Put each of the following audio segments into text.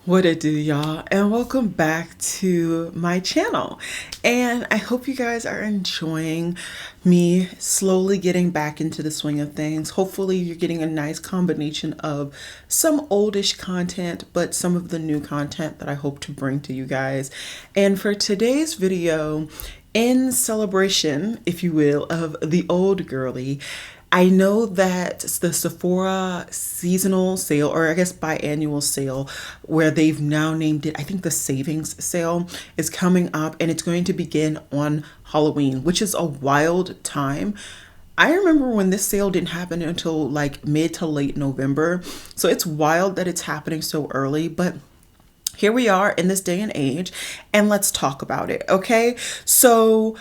What it do, y'all, and welcome back to my channel. And I hope you guys are enjoying me slowly getting back into the swing of things. Hopefully you're getting a nice combination of some oldish content, but some of the new content that I hope to bring to you guys. And for today's video, in celebration, if you will, of the old girly, I know that the Sephora seasonal sale, or I guess biannual sale, where they've now named it, I think the savings sale, is coming up, and it's going to begin on Halloween, which is a wild time. I remember when this sale didn't happen until like mid to late November. So it's wild that it's happening so early, but here we are in this day and age, and let's talk about it, okay? So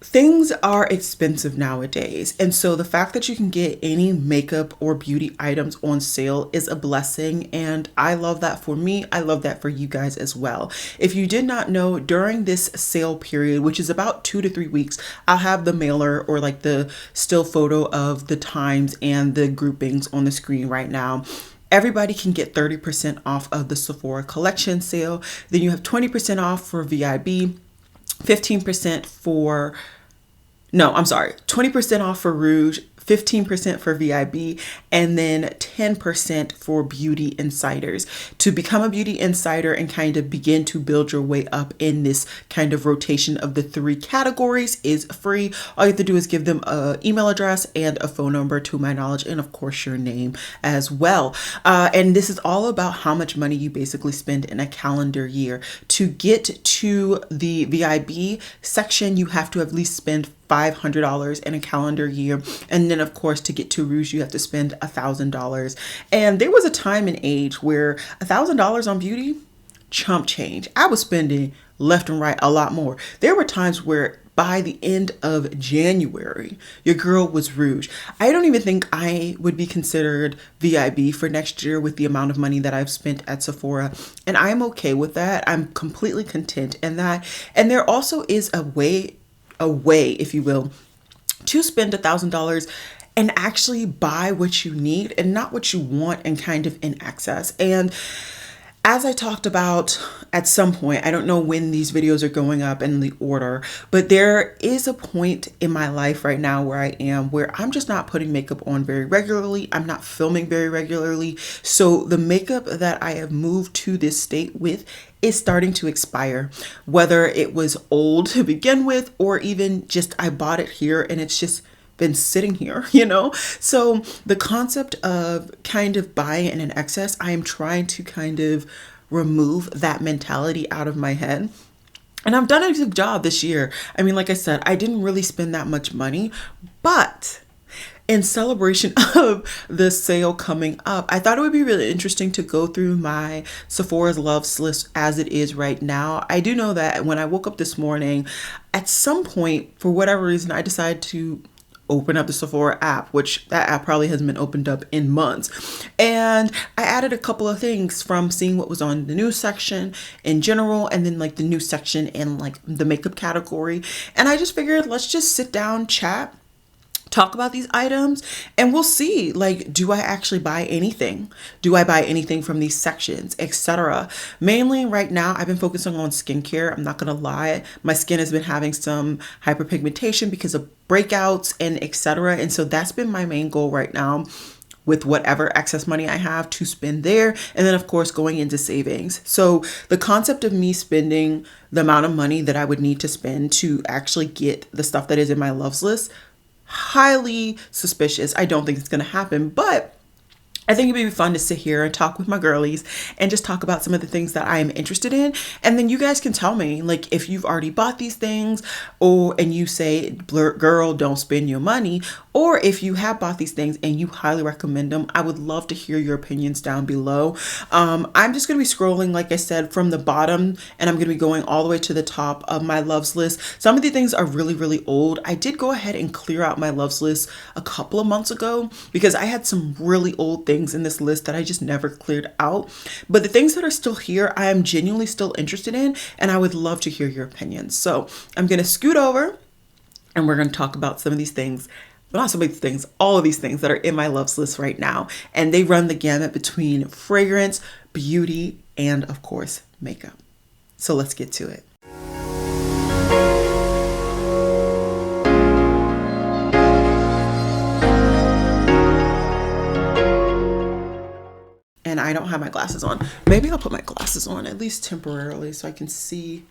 things are expensive nowadays, and so the fact that you can get any makeup or beauty items on sale is a blessing, and I love that for me. I love that for you guys as well. If you did not know, during this sale period, which is about 2 to 3 weeks, I'll have the mailer or like the still photo of the times and the groupings on the screen right now. Everybody can get 30% off of the Sephora collection sale. Then you have 20% off for VIB, 15% for, no, I'm sorry, 20% off for Rouge, 15% for VIB, and then 10% for beauty insiders. To become a beauty insider and kind of begin to build your way up in this kind of rotation of the 3 categories is free. All you have to do is give them an email address and a phone number, to my knowledge, and of course your name as well. And this is all about how much money you basically spend in a calendar year. To get to the VIB section, you have to at least spend $500 in a calendar year, and then of course to get to Rouge you have to spend $1,000. And there was a time and age where $1,000 on beauty, chump change. I was spending left and right a lot more. There were times where by the end of January, your girl was Rouge. I don't even think I would be considered VIB for next year with the amount of money that I've spent at Sephora. And I'm okay with that. I'm completely content in that. And there also is a way, if you will, to spend $1,000 and actually buy what you need and not what you want and kind of in excess. And as I talked about at some point, I don't know when these videos are going up in the order, but there is a point in my life right now where I am where I'm just not putting makeup on very regularly. I'm not filming very regularly. So the makeup that I have moved to this state with is starting to expire, whether it was old to begin with or even just I bought it here and it's just been sitting here, you know? So the concept of kind of buying in an excess, I am trying to kind of remove that mentality out of my head. And I've done a good job this year. I mean, like I said, I didn't really spend that much money, but in celebration of the sale coming up, I thought it would be really interesting to go through my Sephora's loves list as it is right now. I do know that when I woke up this morning, at some point, for whatever reason, I decided to open up the Sephora app, which that app probably hasn't been opened up in months. And I added a couple of things from seeing what was on the news section in general, and then like the news section in like the makeup category. And I just figured, let's just sit down, chat, talk about these items, and we'll see, like, do I actually buy anything? Do I buy anything from these sections, etc.? Mainly right now, I've been focusing on skincare. I'm not gonna lie. My skin has been having some hyperpigmentation because of breakouts and etc. And so that's been my main goal right now, with whatever excess money I have to spend there. And then of course going into savings. So the concept of me spending the amount of money that I would need to spend to actually get the stuff that is in my loves list, highly suspicious. I don't think it's going to happen, but I think it'd be fun to sit here and talk with my girlies and just talk about some of the things that I am interested in. And then you guys can tell me, like, if you've already bought these things, and you say, girl, don't spend your money, or if you have bought these things and you highly recommend them. I would love to hear your opinions down below. I'm just going to be scrolling, like I said, from the bottom, and I'm going to be going all the way to the top of my loves list. Some of the things are really, really old. I did go ahead and clear out my loves list a couple of months ago because I had some really old things in this list that I just never cleared out. But the things that are still here, I am genuinely still interested in, and I would love to hear your opinions. So I'm going to scoot over and we're going to talk about some of these things. But not some of these things, all of these things that are in my loves list right now. And they run the gamut between fragrance, beauty, and of course, makeup. So let's get to it. And I don't have my glasses on. Maybe I'll put my glasses on, at least temporarily, so I can see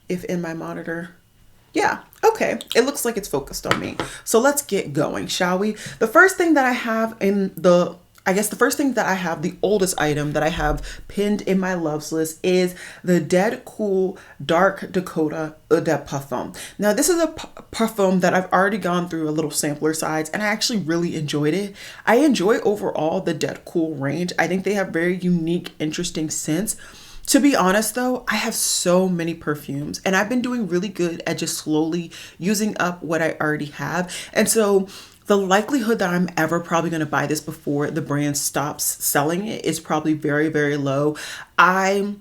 if in my monitor. Yeah, okay. It looks like it's focused on me. So let's get going, shall we? The first thing that I have the oldest item that I have pinned in my loves list is the Dead Cool Dark Dakota Eau de Parfum. Now, this is a parfum that I've already gone through a little sampler size, and I actually really enjoyed it. I enjoy overall the Dead Cool range. I think they have very unique, interesting scents. To be honest though, I have so many perfumes and I've been doing really good at just slowly using up what I already have. And so the likelihood that I'm ever probably going to buy this before the brand stops selling it is probably very, very low. I'm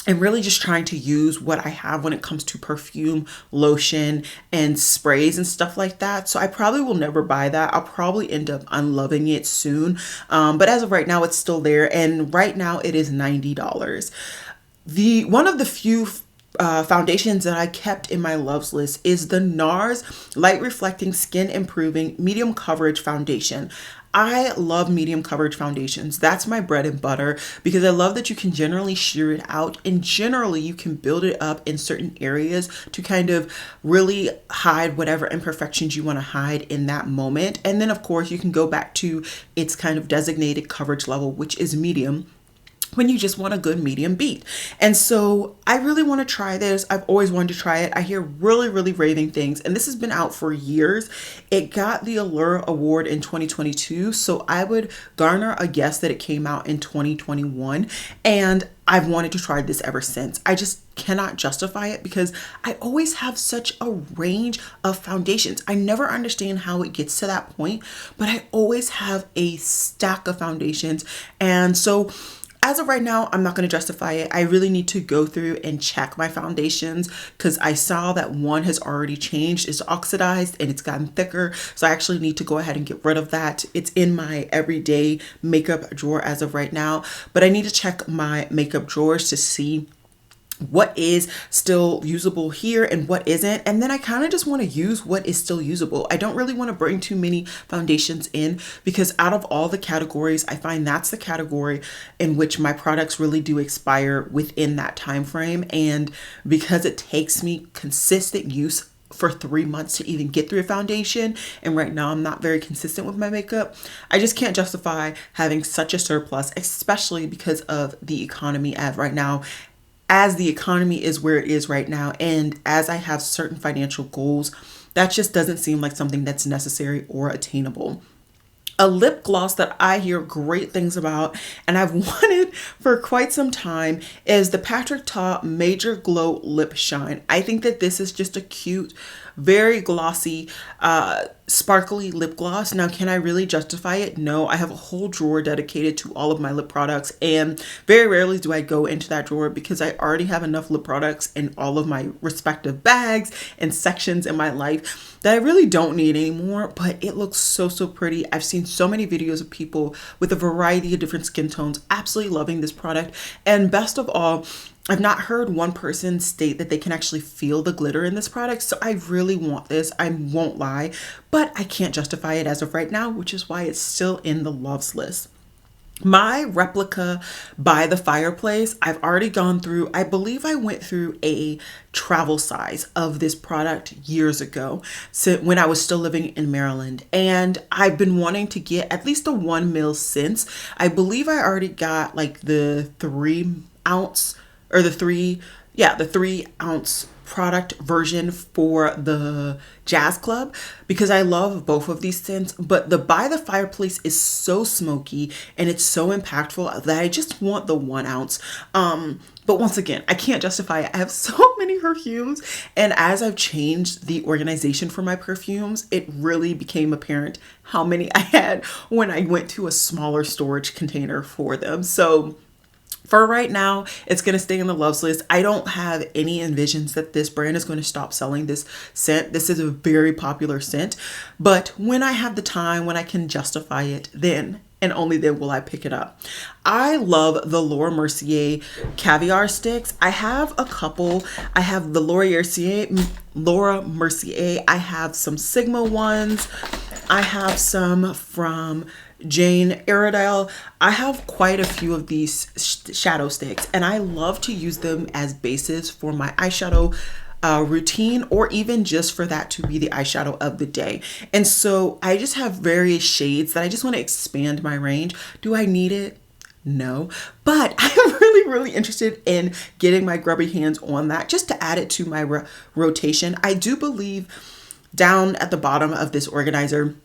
really just trying to use what I have when it comes to perfume, lotion, and sprays and stuff like that. So I probably will never buy that. I'll probably end up unloving it soon. But as of right now, it's still there. And right now it is $90. One of the few foundations that I kept in my loves list is the NARS Light Reflecting Skin Improving Medium Coverage Foundation. I love medium coverage foundations. That's my bread and butter because I love that you can generally sheer it out and generally you can build it up in certain areas to kind of really hide whatever imperfections you want to hide in that moment. And then of course you can go back to its kind of designated coverage level, which is medium, when you just want a good medium beat. And so I really want to try this. I've always wanted to try it. I hear really, really raving things, and this has been out for years. It got the Allure Award in 2022, so I would garner a guess that it came out in 2021, and I've wanted to try this ever since. I just cannot justify it because I always have such a range of foundations. I never understand how it gets to that point, but I always have a stack of foundations. And so as of right now, I'm not going to justify it. I really need to go through and check my foundations because I saw that one has already changed. It's oxidized and it's gotten thicker. So I actually need to go ahead and get rid of that. It's in my everyday makeup drawer as of right now, but I need to check my makeup drawers to see what is still usable here and what isn't. And then I kind of just want to use what is still usable. I don't really want to bring too many foundations in because out of all the categories, I find that's the category in which my products really do expire within that time frame. And because it takes me consistent use for 3 months to even get through a foundation, and right now I'm not very consistent with my makeup, I just can't justify having such a surplus, especially because of the economy as right now. As the economy is where it is right now, and as I have certain financial goals, that just doesn't seem like something that's necessary or attainable. A lip gloss that I hear great things about and I've wanted for quite some time is the Patrick Ta Major Glow Lip Shine. I think that this is just a cute, very glossy, sparkly lip gloss. Now, can I really justify it? No, I have a whole drawer dedicated to all of my lip products, and very rarely do I go into that drawer because I already have enough lip products in all of my respective bags and sections in my life that I really don't need anymore, but it looks so, so pretty. I've seen so many videos of people with a variety of different skin tones absolutely loving this product, and best of all, I've not heard one person state that they can actually feel the glitter in this product. So I really want this. I won't lie, but I can't justify it as of right now, which is why it's still in the loves list. My replica by the fireplace, I've already gone through, I believe I went through a travel size of this product years ago, so when I was still living in Maryland, and I've been wanting to get at least a 1 ml since. I believe I already got like the 3 ounce or the 3 ounce product version for the Jazz Club because I love both of these scents, but the By the Fireplace is so smoky and it's so impactful that I just want the 1 ounce. But once again, I can't justify it. I have so many perfumes, and as I've changed the organization for my perfumes, it really became apparent how many I had when I went to a smaller storage container for them. So for right now, it's going to stay in the loves list. I don't have any envisions that this brand is going to stop selling this scent. This is a very popular scent, but when I have the time, when I can justify it, then and only then will I pick it up. I love the Laura Mercier caviar sticks. I have a couple. I have the Laura Mercier. I have some Sigma ones. I have some from Jane Iredale. I have quite a few of these shadow sticks, and I love to use them as bases for my eyeshadow routine, or even just for that to be the eyeshadow of the day. And so I just have various shades that I just want to expand my range. Do I need it? No, but I'm really interested in getting my grubby hands on that just to add it to my rotation. I do believe down at the bottom of this organizer,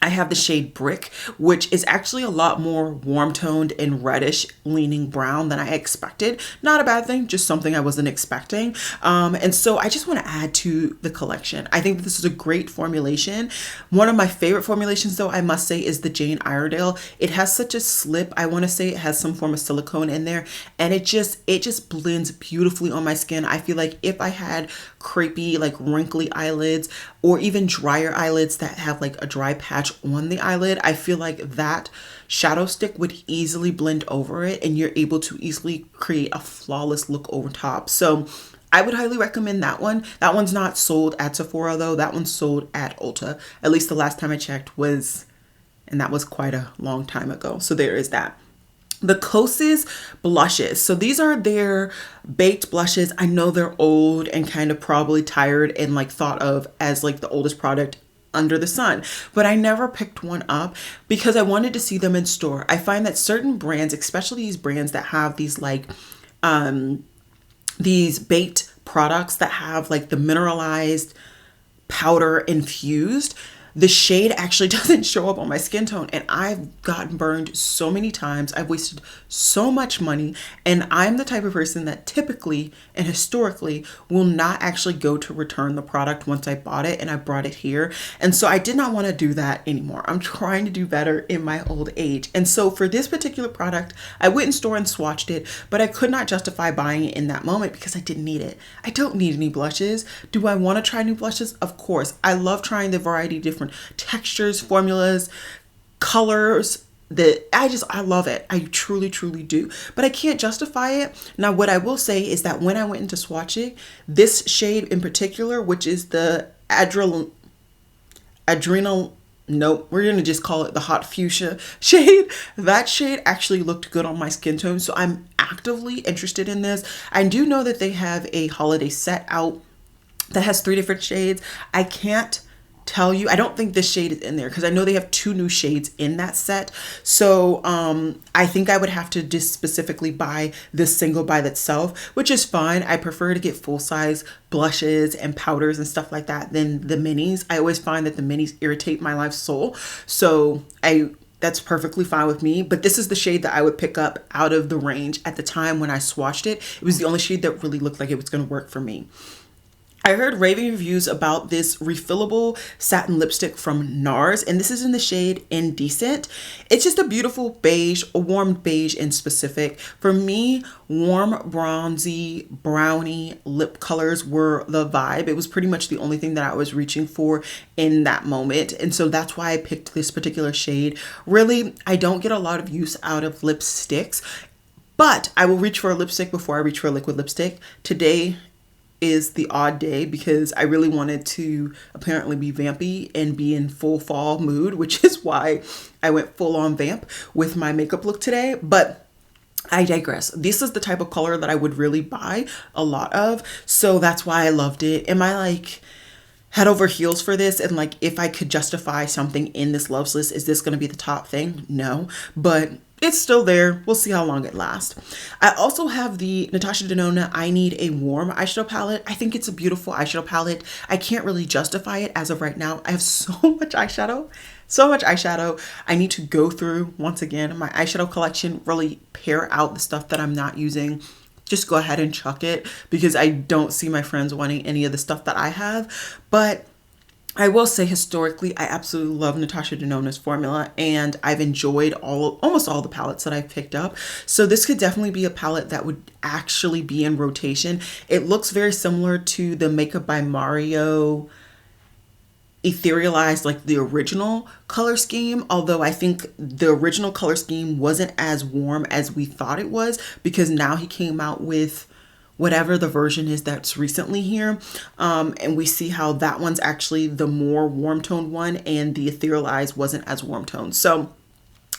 I have the shade Brick, which is actually a lot more warm toned and reddish leaning brown than I expected. Not a bad thing, just something I wasn't expecting. And so I just want to add to the collection. I think that this is a great formulation. One of my favorite formulations, though, I must say, is the Jane Iredale. It has such a slip. I want to say it has some form of silicone in there, and it just blends beautifully on my skin. I feel like if I had crepey, like wrinkly eyelids, or even drier eyelids that have like a dry patch on the eyelid, I feel like that shadow stick would easily blend over it, and you're able to easily create a flawless look over top. So I would highly recommend that one. That one's not sold at Sephora though. That one's sold at Ulta. At least the last time I checked was, and that was quite a long time ago. So there is that. The Kosas blushes. So these are their baked blushes. I know they're old and kind of probably tired and like thought of as like the oldest product under the sun, but I never picked one up because I wanted to see them in store. I find that certain brands, especially these brands that have these like these baked products that have like the mineralized powder infused, the shade actually doesn't show up on my skin tone, and I've gotten burned so many times. I've wasted so much money, and I'm the type of person that typically and historically will not actually go to return the product once I bought it and I brought it here. And so I did not want to do that anymore. I'm trying to do better in my old age. And so for this particular product, I went in store and swatched it, but I could not justify buying it in that moment because I didn't need it. I don't need any blushes. Do I want to try new blushes? Of course. I love trying the variety of different textures, formulas, colors. I love it. I truly do. But I can't justify it. Now, what I will say is that when I went into swatching, this shade in particular, which is the nope, we're going to just call it the hot fuchsia shade. That shade actually looked good on my skin tone. So I'm actively interested in this. I do know that they have a holiday set out that has 3 different shades. I can't tell you, I don't think this shade is in there because I know they have 2 new shades in that set. So I think I would have to just specifically buy this single by itself, which is fine. I prefer to get full size blushes and powders and stuff like that than the minis. I always find that the minis irritate my life soul. So that's perfectly fine with me, but this is the shade that I would pick up out of the range. At the time when I swatched it, it was the only shade that really looked like it was going to work for me. I heard raving reviews about this refillable satin lipstick from NARS, and this is in the shade Indecent. It's just a beautiful beige, a warm beige in specific. For me, warm bronzy brownie lip colors were the vibe. It was pretty much the only thing that I was reaching for in that moment, and so that's why I picked this particular shade. Really, I don't get a lot of use out of lipsticks, but I will reach for a lipstick before I reach for a liquid lipstick. Today is the odd day because I really wanted to apparently be vampy and be in full fall mood, which is why I went full on vamp with my makeup look today. But I digress. This is the type of color that I would really buy a lot of. So that's why I loved it. Am I like head over heels for this? And like, if I could justify something in this loves list, is this going to be the top thing? No, but it's still there. We'll see how long it lasts. I also have the Natasha Denona I Need a Warm eyeshadow palette. I think it's a beautiful eyeshadow palette. I can't really justify it as of right now. I have so much eyeshadow. I need to go through, once again, my eyeshadow collection, really pare out the stuff that I'm not using. Just go ahead and chuck it because I don't see my friends wanting any of the stuff that I have. But I will say historically, I absolutely love Natasha Denona's formula, and I've enjoyed almost all the palettes that I've picked up. So this could definitely be a palette that would actually be in rotation. It looks very similar to the Makeup by Mario etherealized like the original color scheme, although I think the original color scheme wasn't as warm as we thought it was, because now he came out with whatever the version is that's recently here, and we see how that one's actually the more warm toned one, and the etherealized wasn't as warm toned. So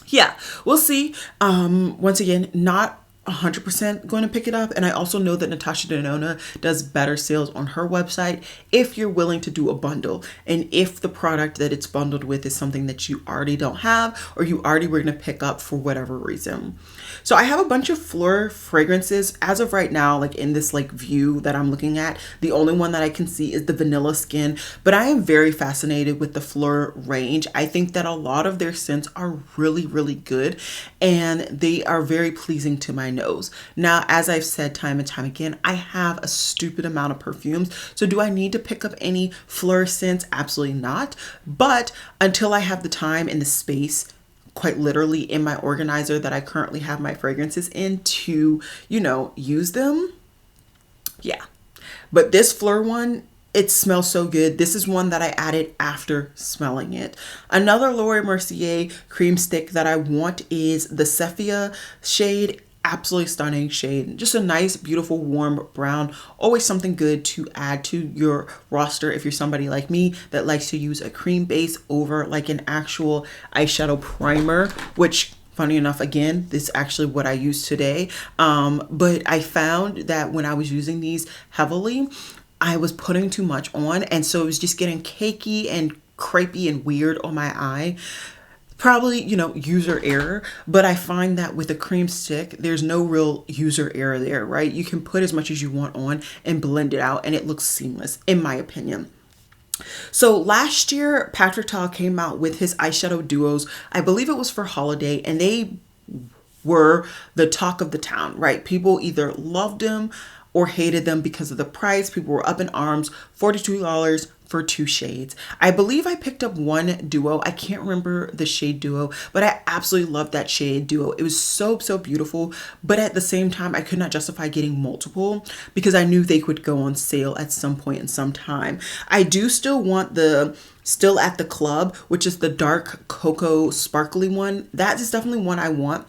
yeah, we'll see. Once again, not 100% going to pick it up. And I also know that Natasha Denona does better sales on her website if you're willing to do a bundle, and if the product that it's bundled with is something that you already don't have, or you already were going to pick up for whatever reason. So I have a bunch of Fleur fragrances as of right now, like in this like view that I'm looking at. The only one that I can see is the Vanilla Skin, but I am very fascinated with the Fleur range. I think that a lot of their scents are really, really good, and they are very pleasing to my nose. Now, as I've said time and time again, I have a stupid amount of perfumes. So do I need to pick up any Fleur scents? Absolutely not. But until I have the time and the space, quite literally in my organizer that I currently have my fragrances in, to, you know, use them. Yeah. But this Fleur one, it smells so good. This is one that I added after smelling it. Another Laura Mercier cream stick that I want is the Sephora shade. Absolutely stunning shade. Just a nice, beautiful, warm brown. Always something good to add to your roster if you're somebody like me that likes to use a cream base over like an actual eyeshadow primer, which, funny enough, again, this is actually what I used today. But I found that when I was using these heavily, I was putting too much on, and so it was just getting cakey and crepey and weird on my eye. Probably, you know, user error, but I find that with a cream stick, there's no real user error there, right? You can put as much as you want on and blend it out, and it looks seamless, in my opinion. So last year, Patrick Ta came out with his eyeshadow duos. I believe it was for holiday, and they were the talk of the town, right? People either loved them or hated them because of the price. People were up in arms. $42 for 2 shades. I believe I picked up one duo. I can't remember the shade duo, but I absolutely loved that shade duo. It was so, so beautiful. But at the same time, I could not justify getting multiple because I knew they would go on sale at some point in some time. I do still want the Still at the Club, which is the dark cocoa sparkly one. That is definitely one I want.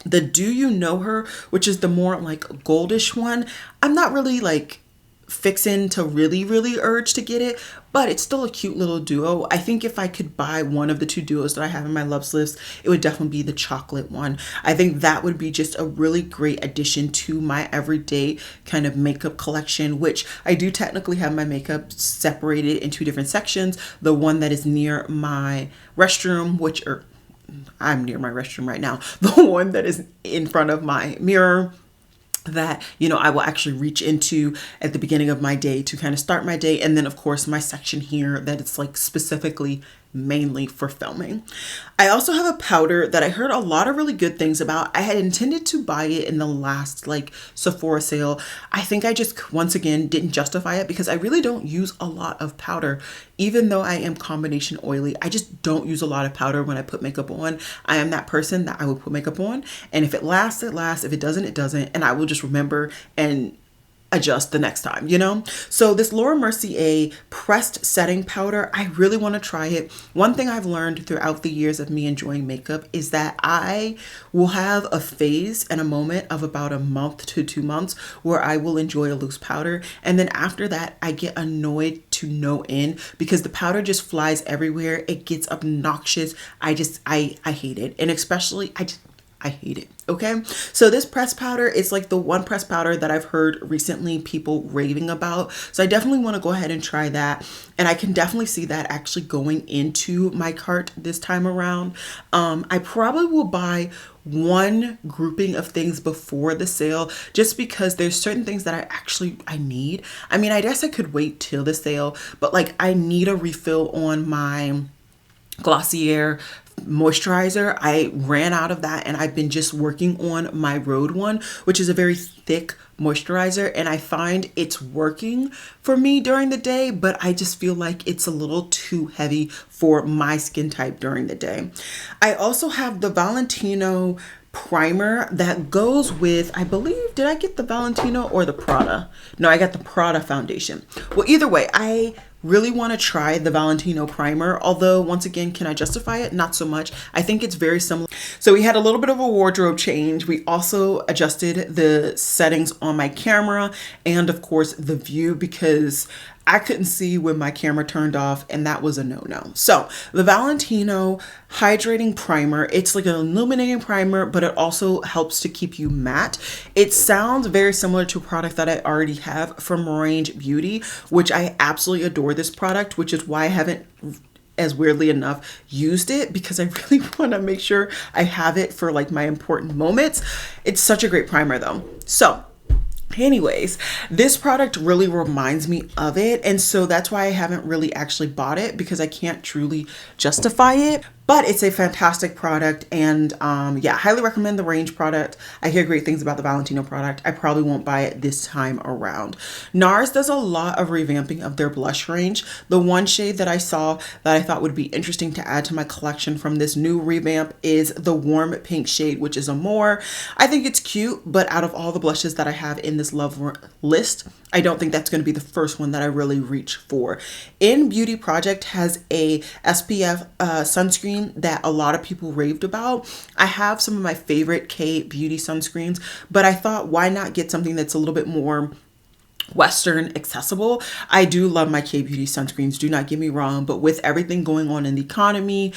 The Do You Know Her, which is the more like goldish one, I'm not really like fixing to really urge to get it, but it's still a cute little duo. I think if I could buy one of the 2 duos that I have in my loves list, it would definitely be the chocolate one. I think that would be just a really great addition to my everyday kind of makeup collection, which I do technically have my makeup separated in 2 different sections. The one that is near my restroom, I'm near my restroom right now. The one that is in front of my mirror, that, you know, I will actually reach into at the beginning of my day to kind of start my day. And then of course my section here that it's like specifically mainly for filming. I also have a powder that I heard a lot of really good things about. I had intended to buy it in the last like Sephora sale. I think I just once again didn't justify it because I really don't use a lot of powder. Even though I am combination oily, I just don't use a lot of powder when I put makeup on. I am that person that I will put makeup on, and if it lasts, it lasts. If it doesn't, it doesn't, and I will just remember and adjust the next time, you know? So this Laura Mercier pressed setting powder, I really want to try it. One thing I've learned throughout the years of me enjoying makeup is that I will have a phase and a moment of about a month to 2 months where I will enjoy a loose powder. And then after that, I get annoyed to no end because the powder just flies everywhere. It gets obnoxious. I hate it. And especially, I hate it. Okay. So this press powder is like the one press powder that I've heard recently people raving about. So I definitely want to go ahead and try that. And I can definitely see that actually going into my cart this time around. I probably will buy one grouping of things before the sale just because there's certain things that I need. I mean, I guess I could wait till the sale, but like I need a refill on my Glossier moisturizer. I ran out of that and I've been just working on my Rhode one, which is a very thick moisturizer, and I find it's working for me during the day, but I just feel like it's a little too heavy for my skin type during the day. I also have the Valentino primer that goes with, I believe, did I get the Valentino or the Prada? No, I got the Prada foundation. Well, either way, I really want to try the Valentino primer, although once again, can I justify it? Not so much. I think it's very similar. So we had a little bit of a wardrobe change. We also adjusted the settings on my camera and of course the view, because I couldn't see when my camera turned off, and that was a no-no. So the Valentino hydrating primer, it's like an illuminating primer, but it also helps to keep you matte. It sounds very similar to a product that I already have from Range Beauty, which I absolutely adore this product, which is why I haven't, as weirdly enough, used it, because I really want to make sure I have it for like my important moments. It's such a great primer though. So anyways, this product really reminds me of it, and so that's why I haven't really actually bought it, because I can't truly justify it. But it's a fantastic product, and yeah, highly recommend the Range product. I hear great things about the Valentino product. I probably won't buy it this time around. NARS does a lot of revamping of their blush range. The one shade that I saw that I thought would be interesting to add to my collection from this new revamp is the warm pink shade, which is Amore. I think it's cute, but out of all the blushes that I have in this love list, I don't think that's going to be the first one that I really reach for. In Beauty Project has a SPF sunscreen that a lot of people raved about. I have some of my favorite K beauty sunscreens, but I thought, why not get something that's a little bit more Western accessible? I do love my K beauty sunscreens, do not get me wrong, but with everything going on in the economy,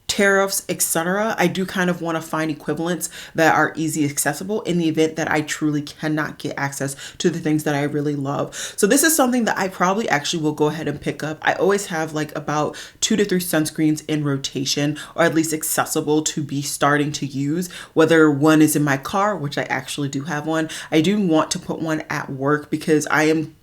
tariffs, etc., I do kind of want to find equivalents that are easy accessible in the event that I truly cannot get access to the things that I really love. So this is something that I probably actually will go ahead and pick up. I always have like about 2 to 3 sunscreens in rotation, or at least accessible to be starting to use, whether one is in my car, which I actually do have one. I do want to put one at work, because I am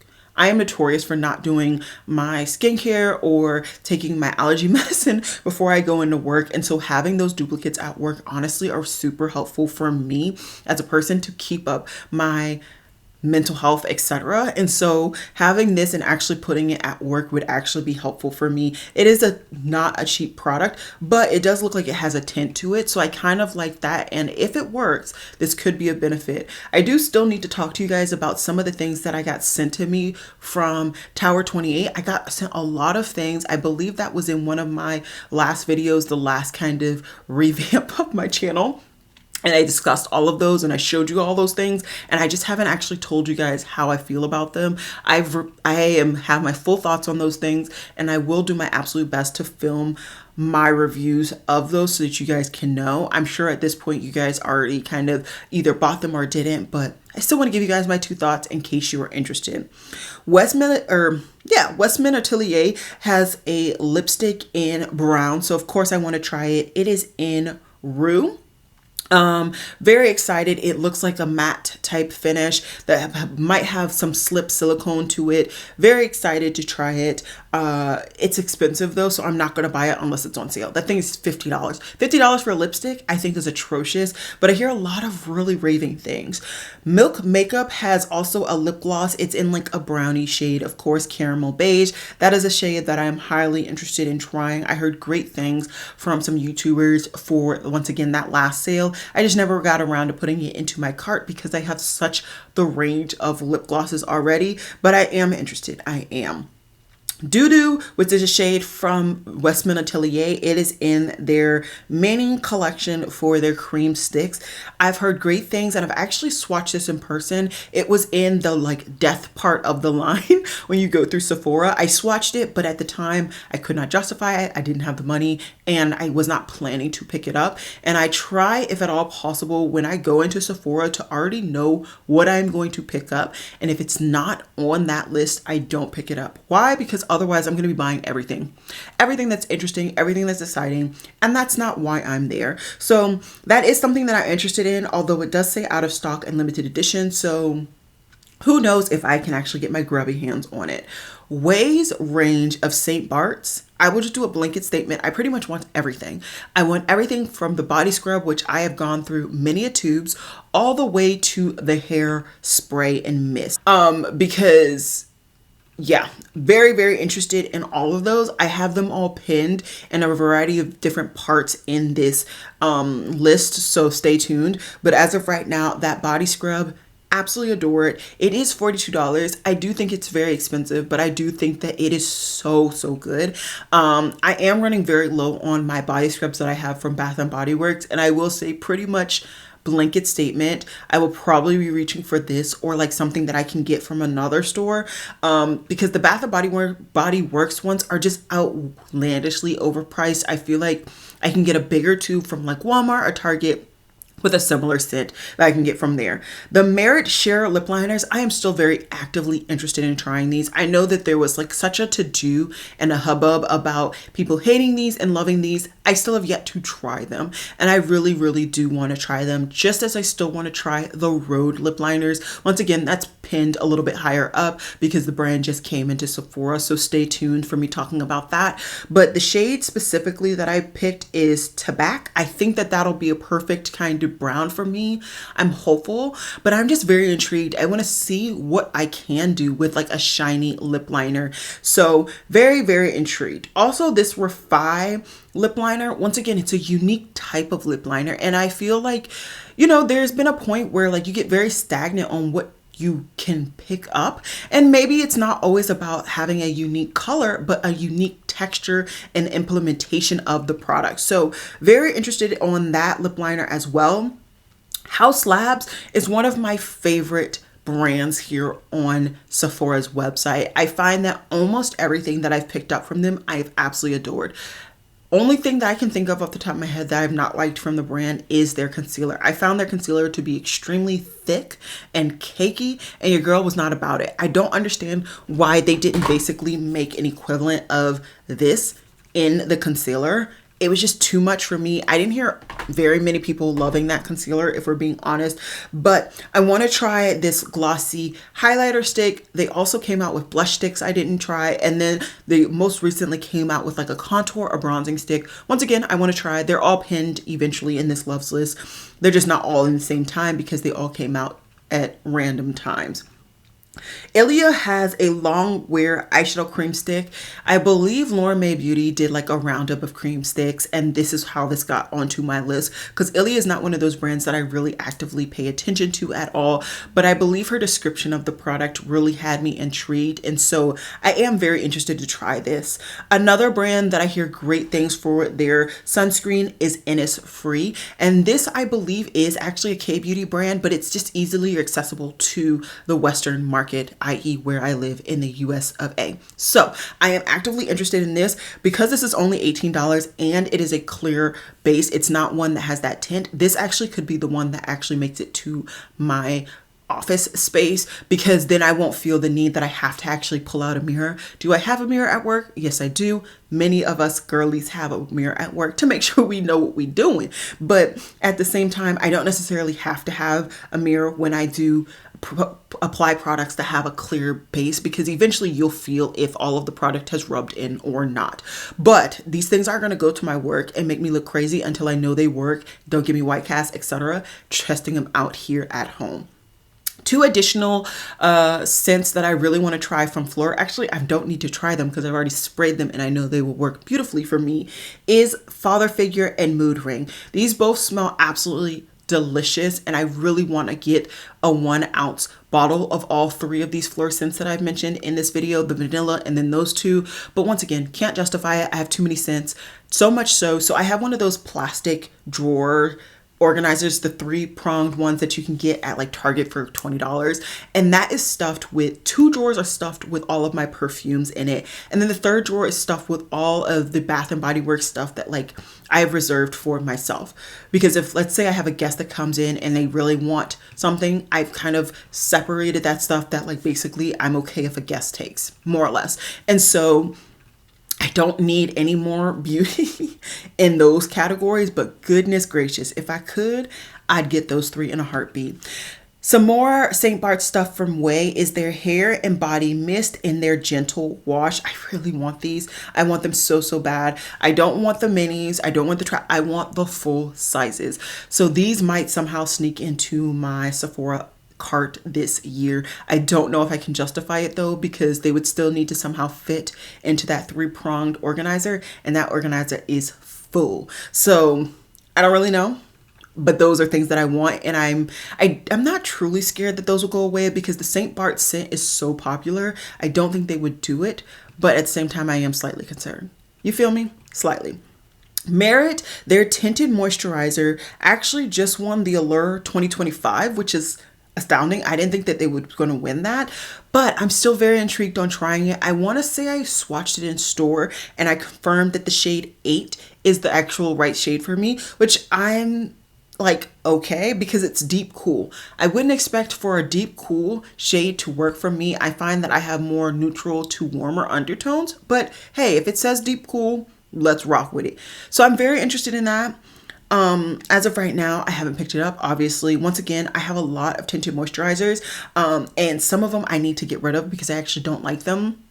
notorious for not doing my skincare or taking my allergy medicine before I go into work. And so having those duplicates at work honestly are super helpful for me as a person to keep up my mental health, etc. And so having this and actually putting it at work would actually be helpful for me. It is not a cheap product, but it does look like it has a tint to it, so I kind of like that, and if it works, this could be a benefit. I do still need to talk to you guys about some of the things that I got sent to me from Tower 28. I got sent a lot of things. I believe that was in one of my last videos, the last kind of revamp of my channel. And I discussed all of those and I showed you all those things, and I just haven't actually told you guys how I feel about them. I have my full thoughts on those things, and I will do my absolute best to film my reviews of those so that you guys can know. I'm sure at this point you guys already kind of either bought them or didn't, but I still want to give you guys my 2 thoughts in case you are interested. Westman Atelier has a lipstick in brown, so of course I want to try it. It is in Rue. Very excited. It looks like a matte type finish that might have some slip silicone to it. Very excited to try it. It's expensive though, so I'm not going to buy it unless it's on sale. That thing is $50. $50 for a lipstick I think is atrocious, but I hear a lot of really raving things. Milk Makeup has also a lip gloss. It's in like a brownie shade, of course, caramel beige. That is a shade that I am highly interested in trying. I heard great things from some YouTubers for, once again, that last sale. I just never got around to putting it into my cart because I have such the range of lip glosses already, but I am interested. I am. Doo Doo, which is a shade from Westman Atelier. It is in their main collection for their cream sticks. I've heard great things and I've actually swatched this in person. It was in the like death part of the line when you go through Sephora. I swatched it, but at the time I could not justify it. I didn't have the money and I was not planning to pick it up. And I try, if at all possible, when I go into Sephora to already know what I'm going to pick up. And if it's not on that list, I don't pick it up. Why? Because otherwise I'm going to be buying everything that's interesting, everything that's exciting, and that's not why I'm there. So that is something that I'm interested in, although it does say out of stock and limited edition, so who knows if I can actually get my grubby hands on it. Way's range of St. Bart's, I will just do a blanket statement. I pretty much want everything. I want everything from the body scrub, which I have gone through many a tubes, all the way to the hair spray and mist. Because yeah, very, very interested in all of those. I have them all pinned in a variety of different parts in this list, so stay tuned. But as of right now, that body scrub, absolutely adore it. It is $42. I do think it's very expensive, but I do think that it is so, so good. I am running very low on my body scrubs that I have from Bath and Body Works, and I will say pretty much blanket statement, I will probably be reaching for this or like something that I can get from another store, because the Bath and Body Works ones are just outlandishly overpriced. I feel like I can get a bigger tube from like Walmart or Target with a similar scent that I can get from there. The Merit Share lip liners, I am still very actively interested in trying these. I know that there was like such a to-do and a hubbub about people hating these and loving these. I still have yet to try them, and I really, really do want to try them, just as I still want to try the Rhode lip liners. Once again, that's pinned a little bit higher up because the brand just came into Sephora, so stay tuned for me talking about that. But the shade specifically that I picked is Tobacco. I think that that'll be a perfect kind of brown for me. I'm hopeful, but I'm just very intrigued. I want to see what I can do with like a shiny lip liner. So very, very intrigued. Also, this Refi lip liner, once again, it's a unique type of lip liner. And I feel like, you know, there's been a point where like you get very stagnant on what you can pick up, and maybe it's not always about having a unique color, but a unique texture and implementation of the product. So very interested on that lip liner as well. House Labs is one of my favorite brands here on Sephora's website. I find that almost everything that I've picked up from them, I've absolutely adored. Only thing that I can think of off the top of my head that I've not liked from the brand is their concealer. I found their concealer to be extremely thick and cakey, and your girl was not about it. I don't understand why they didn't basically make an equivalent of this in the concealer. It was just too much for me. I didn't hear very many people loving that concealer, if we're being honest, but I want to try this glossy highlighter stick. They also came out with blush sticks I didn't try, and then they most recently came out with like a contour or bronzing stick. Once again, I want to try. They're all pinned eventually in this loves list. They're just not all in the same time because they all came out at random times. Ilia has a long wear eyeshadow cream stick. I believe Lauren Mae Beauty did like a roundup of cream sticks, and this is how this got onto my list, because Ilia is not one of those brands that I really actively pay attention to at all, but I believe her description of the product really had me intrigued, and so I am very interested to try this. Another brand that I hear great things for their sunscreen is Innisfree, and this I believe is actually a K-beauty brand, but it's just easily accessible to the Western market, i.e. where I live in the US of A. So I am actively interested in this because this is only $18 and it is a clear base. It's not one that has that tint. This actually could be the one that actually makes it to my office space, because then I won't feel the need that I have to actually pull out a mirror. Do I have a mirror at work? Yes, I do. Many of us girlies have a mirror at work to make sure we know what we're doing. But at the same time, I don't necessarily have to have a mirror when I do apply products that have a clear base, because eventually you'll feel if all of the product has rubbed in or not. But these things are going to go to my work and make me look crazy until I know they work, don't give me white cast, etc. Testing them out here at home. Two additional scents that I really want to try from Fleur, actually I don't need to try them because I've already sprayed them and I know they will work beautifully for me, is Father Figure and Mood Ring. These both smell absolutely delicious, and I really want to get a 1 ounce bottle of all three of these Fleur scents that I've mentioned in this video, the vanilla and then those two. But once again, can't justify it. I have too many scents, so much so I have one of those plastic drawer organizers, the 3-pronged ones that you can get at like Target for $20, and that is stuffed with, 2 drawers are stuffed with all of my perfumes in it, and then the 3rd drawer is stuffed with all of the Bath and Body Works stuff that like I have reserved for myself. Because if, let's say I have a guest that comes in and they really want something, I've kind of separated that stuff that like basically I'm okay if a guest takes, more or less. And so I don't need any more beauty in those categories, but goodness gracious, if I could, I'd get those 3 in a heartbeat. Some more St. Bart's stuff from Way is their hair and body mist in their gentle wash. I really want these. I want them so, so bad. I don't want the minis. I don't want I want the full sizes. So these might somehow sneak into my Sephora cart this year. I don't know if I can justify it though, because they would still need to somehow fit into that 3-pronged organizer, and that organizer is full. So I don't really know. but those are things that I want, and I'm not truly scared that those will go away because the St. Bart scent is so popular. I don't think they would do it, but at the same time I am slightly concerned. You feel me? Slightly. Merit, their tinted moisturizer, actually just won the Allure 2025, which is astounding. I didn't think that they were going to win that, but I'm still very intrigued on trying it. I want to say I swatched it in store and I confirmed that the shade 8 is the actual right shade for me, which I'm like, okay, because it's deep cool. I wouldn't expect for a deep cool shade to work for me. I find that I have more neutral to warmer undertones, but hey, if it says deep cool, let's rock with it. So I'm very interested in that. As of right now, I haven't picked it up. Obviously, once again, I have a lot of tinted moisturizers, and some of them I need to get rid of because I actually don't like them.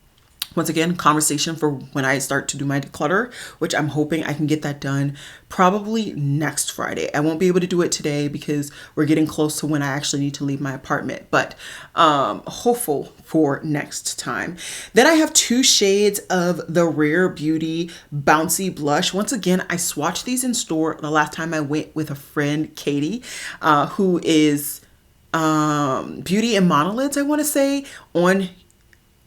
Once again, conversation for when I start to do my declutter, which I'm hoping I can get that done probably next Friday. I won't be able to do it today because we're getting close to when I actually need to leave my apartment, but hopeful for next time. Then I have 2 shades of the Rare Beauty Bouncy Blush. Once again, I swatched these in store the last time I went with a friend, Katie, who is Beauty and Monolids, I want to say, on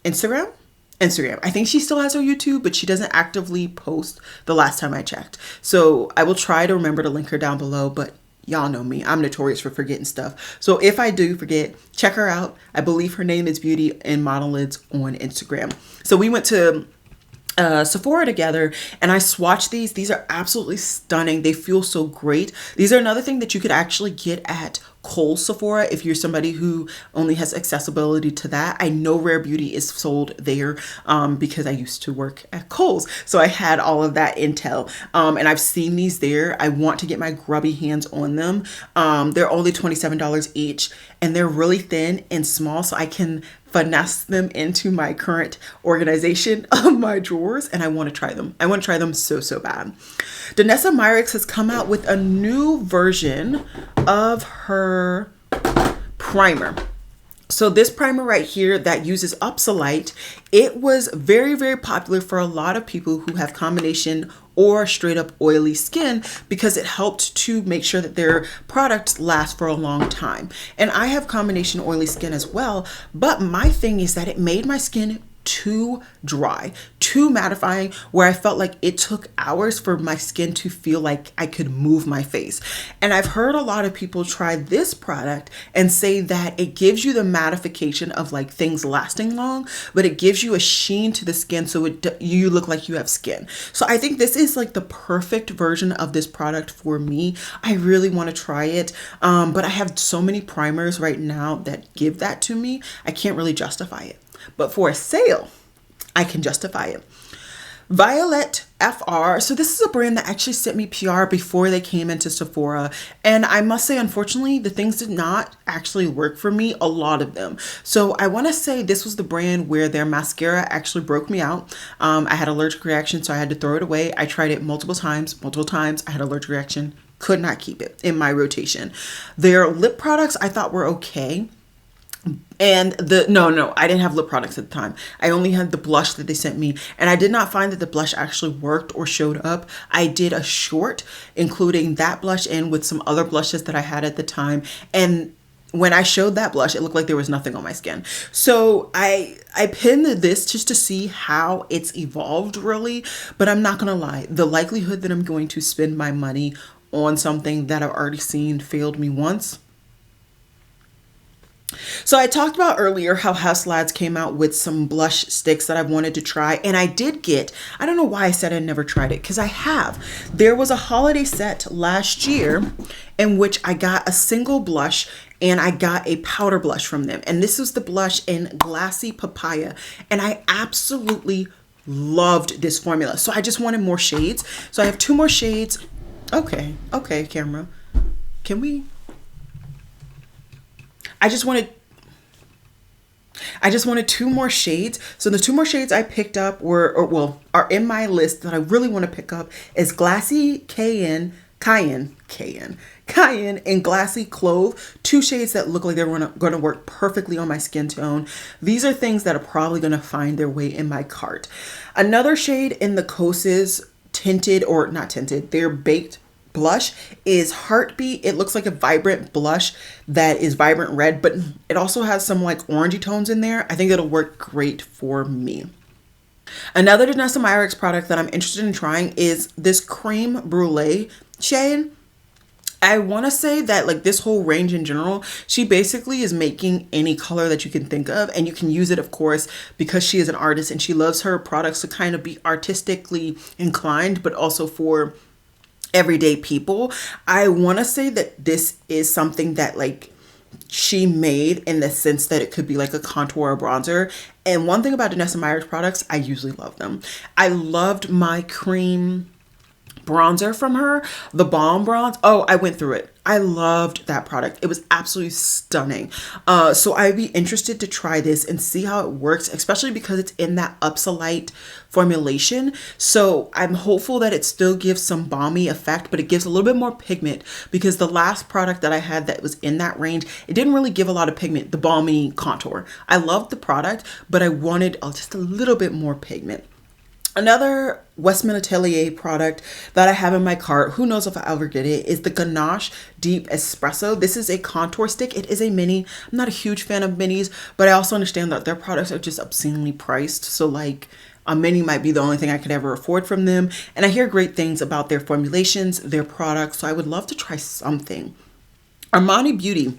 Instagram. I think she still has her YouTube, but she doesn't actively post the last time I checked. So I will try to remember to link her down below, but y'all know me. I'm notorious for forgetting stuff. So if I do forget, check her out. I believe her name is Beauty and Monolids on Instagram. So we went to Sephora together and I swatched these. These are absolutely stunning. They feel so great. These are another thing that you could actually get at Kohl's Sephora if you're somebody who only has accessibility to that. I know Rare Beauty is sold there because I used to work at Kohl's, so I had all of that intel, and I've seen these there. I want to get my grubby hands on them. They're only $27 each, and they're really thin and small, so I can finesse them into my current organization of my drawers, and I want to try them. I want to try them so bad. Danessa Myricks has come out with a new version of her primer. So this primer right here that uses Upsolite, it was very popular for a lot of people who have combination or straight up oily skin because it helped to make sure that their products last for a long time. And I have combination oily skin as well, but my thing is that it made my skin too dry, too mattifying, where I felt like it took hours for my skin to feel like I could move my face. And I've heard a lot of people try this product and say that it gives you the mattification of like things lasting long, but it gives you a sheen to the skin so you look like you have skin. So I think this is like the perfect version of this product for me. I really want to try it, but I have so many primers right now that give that to me. I can't really justify it. But for a sale, I can justify it. Violet FR. So this is a brand that actually sent me PR before they came into Sephora. And I must say, unfortunately, the things did not actually work for me, a lot of them. So I want to say this was the brand where their mascara actually broke me out. I had an allergic reaction, so I had to throw it away. I tried it multiple times. I had an allergic reaction. Could not keep it in my rotation. Their lip products I thought were okay. And I didn't have lip products at the time. I only had the blush that they sent me, and I did not find that the blush actually worked or showed up. I did a short including that blush and with some other blushes that I had at the time, and when I showed that blush, it looked like there was nothing on my skin. So I pinned this just to see how it's evolved really, but I'm not gonna lie, the likelihood that I'm going to spend my money on something that I've already seen failed me once. So I talked about earlier how House Lads came out with some blush sticks that I wanted to try, and I did get, I don't know why I said I never tried it, because I have. There was a holiday set last year in which I got a single blush and I got a powder blush from them. And this was the blush in Glassy Papaya, and I absolutely loved this formula. So I just wanted more shades. So I have 2 more shades. Okay, camera. Can we? I just wanted 2 more shades. So the 2 more shades I picked up are in my list that I really want to pick up is Glassy Cayenne, and Glassy Clove. 2 shades that look like they're going to work perfectly on my skin tone. These are things that are probably going to find their way in my cart. Another shade in the Kosas tinted, or not tinted, they're baked blush is Heartbeat. It looks like a vibrant blush that is vibrant red, but it also has some like orangey tones in there. I think it'll work great for me. Another Danessa Myricks product that I'm interested in trying is this Creme Brulee shade. I want to say that like this whole range in general, she basically is making any color that you can think of, and you can use it, of course, because she is an artist and she loves her products to kind of be artistically inclined, but also for everyday people. I want to say that this is something that like she made in the sense that it could be like a contour or bronzer. And one thing about Danessa Myricks products, I usually love them. I loved my cream bronzer from her, the Balm Bronze. Oh, I went through it. I loved that product. It was absolutely stunning. So I'd be interested to try this and see how it works, especially because it's in that Upsolite formulation. So I'm hopeful that it still gives some balmy effect, but it gives a little bit more pigment, because the last product that I had that was in that range, it didn't really give a lot of pigment, the balmy contour. I loved the product, but I wanted just a little bit more pigment. Another Westman Atelier product that I have in my cart, who knows if I ever get it, is the Ganache Deep Espresso. This is a contour stick. It is a mini. I'm not a huge fan of minis, but I also understand that their products are just obscenely priced. So like a mini might be the only thing I could ever afford from them. And I hear great things about their formulations, their products. So I would love to try something. Armani Beauty,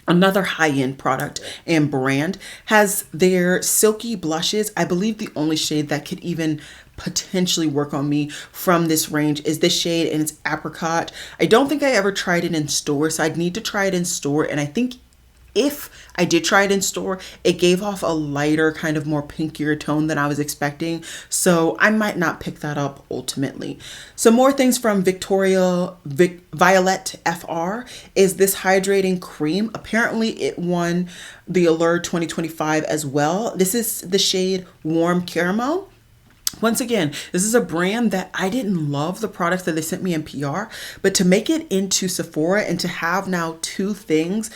another high-end product and brand, has their silky blushes. I believe the only shade that could even potentially work on me from this range is this shade, and it's Apricot. I don't think I ever tried it in store, so I'd need to try it in store. And I think if I did try it in store, it gave off a lighter, kind of more pinkier tone than I was expecting. So I might not pick that up ultimately. Some more things from Violet FR is this hydrating cream. Apparently it won the Allure 2025 as well. This is the shade Warm Caramel. Once again, this is a brand that I didn't love the products that they sent me in PR, but to make it into Sephora and to have now two things,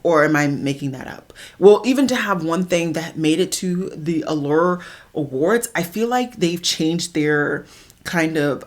or am I making that up? Well, even to have one thing that made it to the Allure Awards, I feel like they've changed their kind of,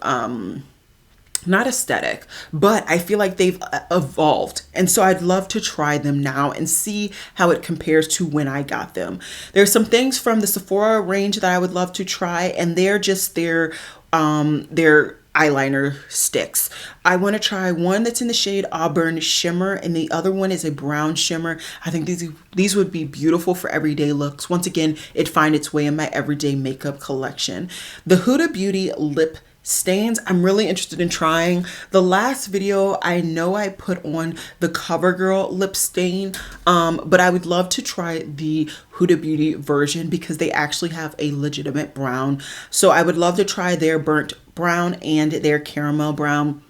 not aesthetic, but I feel like they've evolved. And so I'd love to try them now and see how it compares to when I got them. There's some things from the Sephora range that I would love to try, and they're just their eyeliner sticks. I want to try one that's in the shade Auburn Shimmer, and the other one is a brown shimmer. I think these would be beautiful for everyday looks. Once again, it'd find its way in my everyday makeup collection. The Huda Beauty lip stains, I'm really interested in trying. The last video, I know I put on the Covergirl lip stain, but I would love to try the Huda Beauty version because they actually have a legitimate brown. So I would love to try their burnt brown and their caramel brown.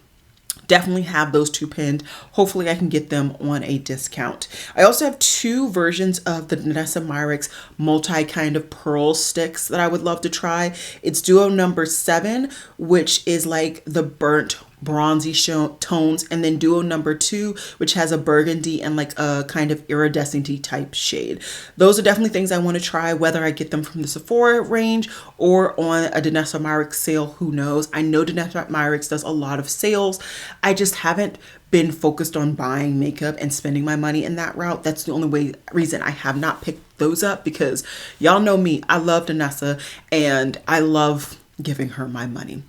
Definitely have those two pinned. Hopefully I can get them on a discount. I also have two versions of the Danessa Myricks multi kind of pearl sticks that I would love to try. It's duo number 7, which is like the burnt bronzy tones, and then duo number 2, which has a burgundy and like a kind of iridescent type shade. Those are definitely things I want to try, whether I get them from the Sephora range or on a Danessa Myricks sale, who knows. I know Danessa Myricks does a lot of sales. I just haven't been focused on buying makeup and spending my money in that route. That's the only reason I have not picked those up, because y'all know me, I love Danessa and I love giving her my money.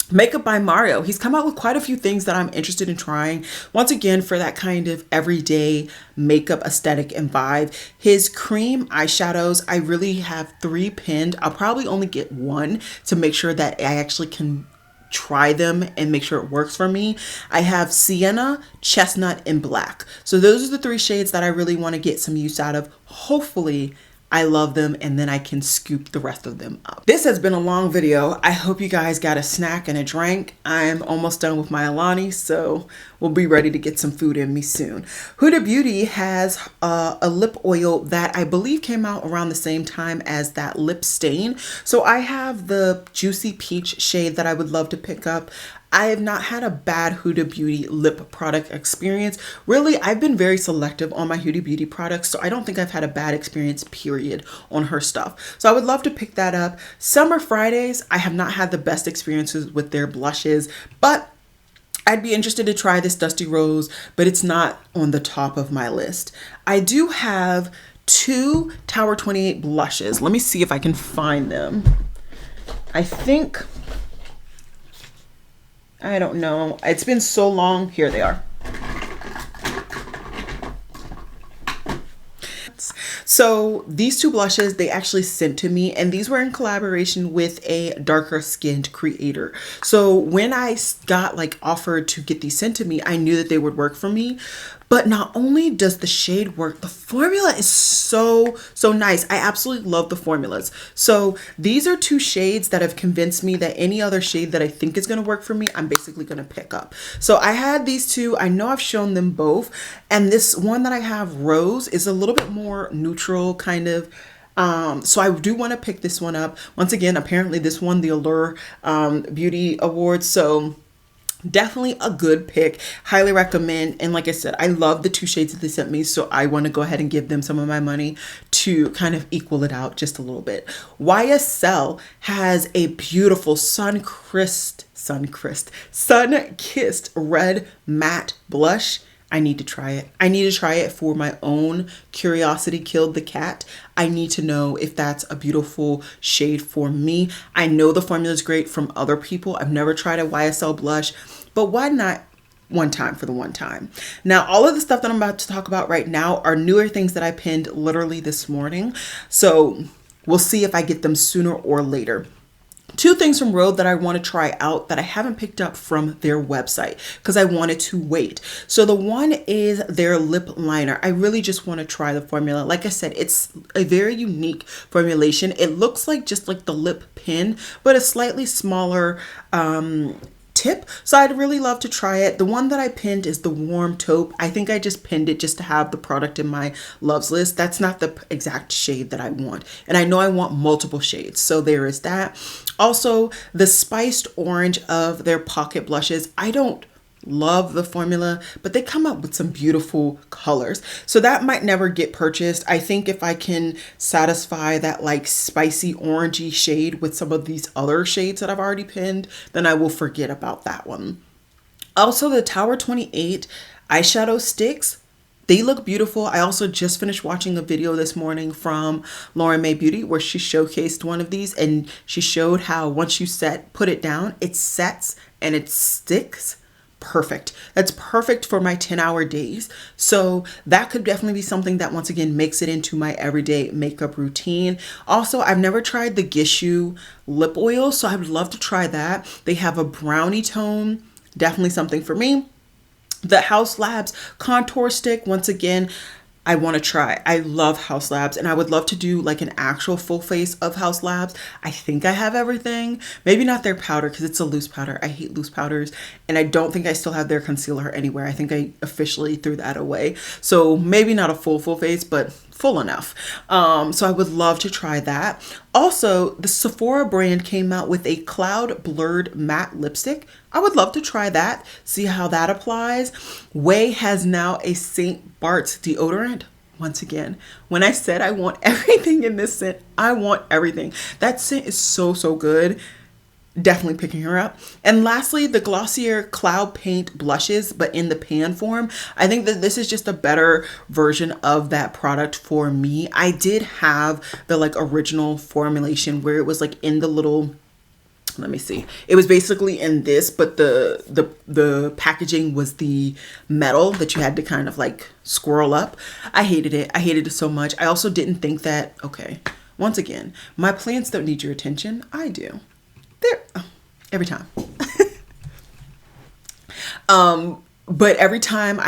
Makeup by Mario. He's come out with quite a few things that I'm interested in trying. Once again, for that kind of everyday makeup aesthetic and vibe. His cream eyeshadows, I really have 3 pinned. I'll probably only get 1 to make sure that I actually can try them and make sure it works for me. I have Sienna, Chestnut, and Black. So those are the 3 shades that I really want to get some use out of. Hopefully I love them, and then I can scoop the rest of them up. This has been a long video. I hope you guys got a snack and a drink. I'm almost done with my Alani, so we'll be ready to get some food in me soon. Huda Beauty has a lip oil that I believe came out around the same time as that lip stain. So I have the Juicy Peach shade that I would love to pick up. I have not had a bad Huda Beauty lip product experience. Really, I've been very selective on my Huda Beauty products, so I don't think I've had a bad experience, period, on her stuff. So I would love to pick that up. Summer Fridays, I have not had the best experiences with their blushes, but I'd be interested to try this Dusty Rose, but it's not on the top of my list. I do have two Tower 28 blushes. Let me see if I can find them. I think, I don't know. It's been so long. Here they are. So these two blushes, they actually sent to me, and these were in collaboration with a darker skinned creator. So when I got like offered to get these sent to me, I knew that they would work for me. But not only does the shade work, the formula is so nice. I absolutely love the formulas. So these are two shades that have convinced me that any other shade that I think is going to work for me, I'm basically going to pick up. So I had these two. I know I've shown them both. And this one that I have, Rose, is a little bit more neutral kind of. So I do want to pick this one up. Once again, apparently this won the Allure Beauty Award. So definitely a good pick. Highly recommend. And like I said, I love the two shades that they sent me, so I want to go ahead and give them some of my money to kind of equal it out just a little bit. YSL has a beautiful sun-kissed red matte blush. I need to try it. I need to try it for my own curiosity killed the cat. I need to know if that's a beautiful shade for me. I know the formula is great from other people. I've never tried a YSL blush, but why not one time for the one time? Now, all of the stuff that I'm about to talk about right now are newer things that I pinned literally this morning. So we'll see if I get them sooner or later. Two things from Rhode that I want to try out that I haven't picked up from their website because I wanted to wait. So the one is their lip liner. I really just want to try the formula. Like I said, it's a very unique formulation. It looks like just like the lip pen, but a slightly smaller tip. So I'd really love to try it. The one that I pinned is the warm taupe. I think I just pinned it just to have the product in my loves list. That's not the exact shade that I want. And I know I want multiple shades. So there is that. Also, the spiced orange of their pocket blushes. I don't love the formula, but they come up with some beautiful colors. So that might never get purchased. I think if I can satisfy that like spicy orangey shade with some of these other shades that I've already pinned, then I will forget about that one. Also, the Tower 28 eyeshadow sticks. They look beautiful. I also just finished watching a video this morning from Lauren May Beauty where she showcased one of these, and she showed how once you put it down, it sets and it sticks perfect. That's perfect for my 10-hour days. So that could definitely be something that once again makes it into my everyday makeup routine. Also, I've never tried the Gishu lip oil, so I would love to try that. They have a brownie tone, definitely something for me. The House Labs contour stick, once again, I want to try. I love House Labs, and I would love to do like an actual full face of House Labs. I think I have everything. Maybe not their powder because it's a loose powder. I hate loose powders, and I don't think I still have their concealer anywhere. I think I officially threw that away. So maybe not a full face, but full enough. So I would love to try that. Also, the Sephora brand came out with a cloud blurred matte lipstick. I would love to try that, see how that applies. Way has now a St. Bart's deodorant. Once again, when I said I want everything in this scent, I want everything. That scent is so good. Definitely picking her up. And lastly, the Glossier Cloud Paint blushes, but in the pan form. I think that this is just a better version of that product for me. I did have the like original formulation where it was like in the little, let me see. It was basically in this, but the packaging was the metal that you had to kind of like swirl up. I hated it. I hated it so much. I also didn't think that, okay, once again, my plants don't need your attention. I do. Every time. But every time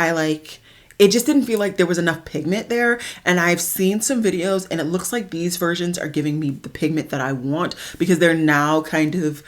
it just didn't feel like there was enough pigment there. And I've seen some videos and it looks like these versions are giving me the pigment that I want because they're now kind of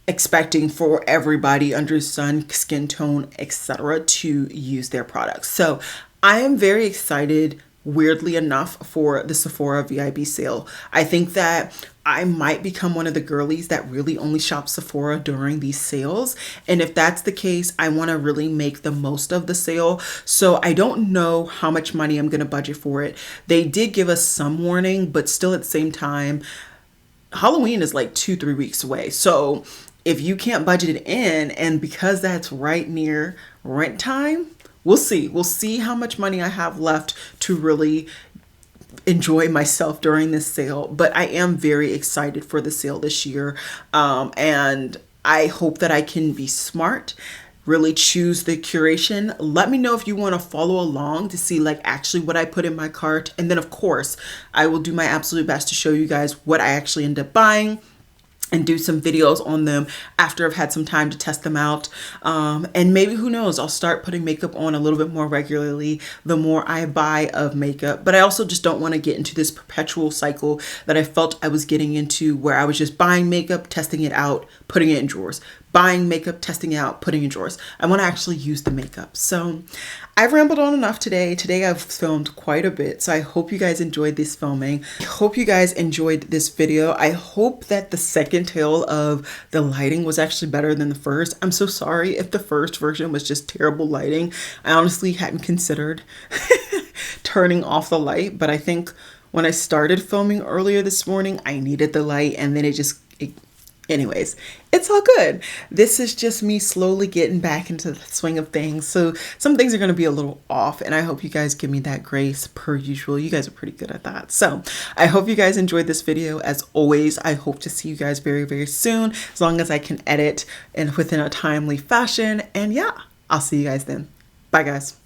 expecting for everybody under sun, skin tone, etc. to use their products. So I am very excited, weirdly enough, for the Sephora VIB sale. I think that I might become one of the girlies that really only shop Sephora during these sales. And if that's the case, I want to really make the most of the sale. So I don't know how much money I'm going to budget for it. They did give us some warning, but still at the same time, Halloween is like 2-3 weeks away. So if you can't budget it in, and because that's right near rent time, we'll see. We'll see how much money I have left to really enjoy myself during this sale. But I am very excited for the sale this year. And I hope that I can be smart, really choose the curation. Let me know if you want to follow along to see like actually what I put in my cart. And then of course, I will do my absolute best to show you guys what I actually end up buying and do some videos on them after I've had some time to test them out. And maybe, who knows, I'll start putting makeup on a little bit more regularly the more I buy of makeup. But I also just don't want to get into this perpetual cycle that I felt I was getting into, where I was just buying makeup, testing it out, putting it in drawers. Buying makeup, testing it out, putting in drawers. I want to actually use the makeup. So I've rambled on enough today. Today I've filmed quite a bit. So I hope you guys enjoyed this filming. I hope you guys enjoyed this video. I hope that the second tale of the lighting was actually better than the first. I'm so sorry if the first version was just terrible lighting. I honestly hadn't considered turning off the light, but I think when I started filming earlier this morning, I needed the light, and then anyways, it's all good. This is just me slowly getting back into the swing of things. So some things are going to be a little off, and I hope you guys give me that grace per usual. You guys are pretty good at that. So I hope you guys enjoyed this video. As always, I hope to see you guys very, very soon, as long as I can edit and within a timely fashion. And yeah, I'll see you guys then. Bye guys.